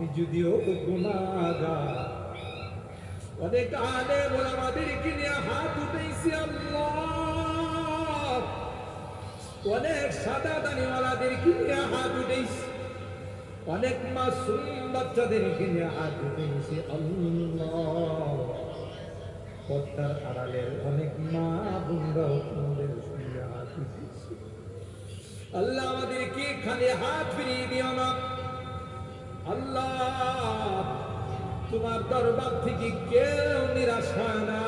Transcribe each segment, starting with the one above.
আমি যদিও গুনাহগার, অনেক আলেম ওলামাদেরকে নিয়ে হাত উঠাইছি আল্লাহ, অনেক সাদা দাড়িওয়ালাদেরকে নিয়ে হাত উঠাইছি, অনেক মাসুম বাচ্চাদেরকে নিয়ে হাত উঠাইছি আল্লাহ। পর্দার আড়ালের অনেক মা বোনরাও তোমাদের সঙ্গে হাত উঠেছি আল্লাহ। আমাদেরকে খালি হাত ফিরিয়ে দিও না আল্লাহ। তোমার দরবার থেকে কেউ নিরাশ হয় না।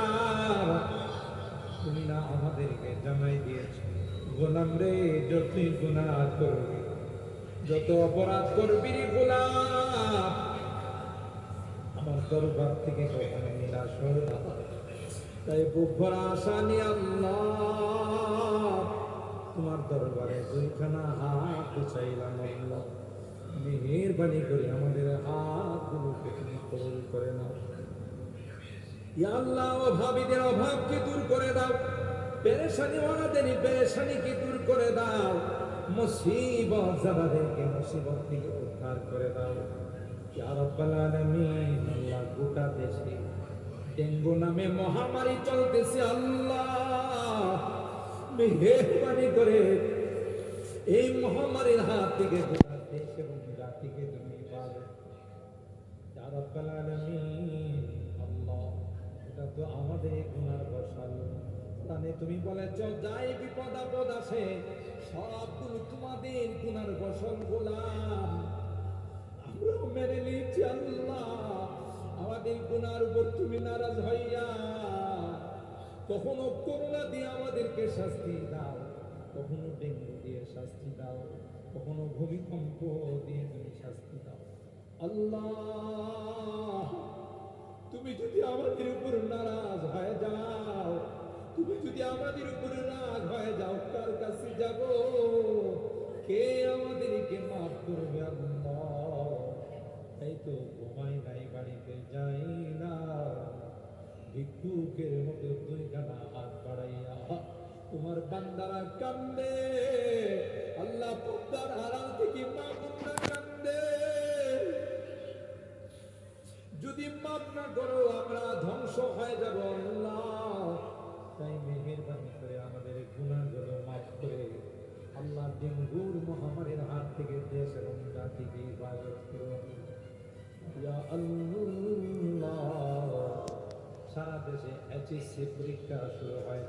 তুমি না আমাদেরকে জানাই দিয়েছ, গোলাম রে যতই গুনাহ করবি, যত অপরাধ করবি রে গোলাম, আমার দরবার থেকে কখনো নিরাশ হয় না। তাই বুক ভরা আশা নিয়ে আল্লাহ তোমার দরবারে দুইখানা হাত চাইলাম আল্লাহ। মেহেরবানি করে আমাদের হাতগুলোকে তুমি কবুল করে নাও ইয়া আল্লাহ। অভাবীদের অভাবকে দূর করে দাও, পেরেশানি ওয়ালাদের পেরেশানিকে দূর করে দাও, মুসিবত যাদেরকে মুসিবত থেকে উদ্ধার করে দাও ইয়া রাব্বাল আলামিন। আল্লাহ গোটা দেশে ডেঙ্গু নামে মহামারী চলতেছে আল্লাহ, মেহেরবানি করে এই মহামারীর হাত থেকে গোটা দেশ এবং জাতিকে তুমি পাবে ইয়া রাব্বাল আলামিন। আল্লাহ এটা তো আমাদের গুনার ফসল, মানে তুমি বলেছ যাই বিপদ আপদ আসে সবগুলো তোমাদের গুনার ফসল গোলাম, আমরাও মেনে নিচ্ছি আল্লাহ। আমাদের গুনার উপর তুমি নারাজ হইয়া কখনো করোনা দিয়ে আমাদেরকে শাস্তি দাও, কখনো ডেঙ্গু দিয়ে শাস্তি দাও, কখনো ভূমিকম্প দিয়ে তুমি শাস্তি দাও আল্লাহ। তুমি যদি আমাদের উপর নারাজ হয়ে যাও, তুমি যদি আমাদের উপর রাগ হয়ে যাও, কার কাছে যাব? কে আমাদেরকে মাফ করবে আল্লাহ? তাই তো ঘুমাই নাই, বাড়িতে যাই না, ভিক্ষুকের মতো দুইখানা হাত বাড়াইয়া তোমার বান্দারা কান্দে আল্লাহ। পর্দার আড়াল থেকে মা বোনরা কান্দে, যদি মাফ না করো আমরা ধ্বংস হয়ে যাব আল্লাহ। তাই মেহেরবানি করে আমাদের গুনাহগুলো মাফ করে আল্লাহ ডেঙ্গুর মহামারীর হাত থেকে দেশ এবং জাতিকে হেফাজত করো ইয়া আল্লাহ। সারা দেশে HSC পরীক্ষা শুরু হয়।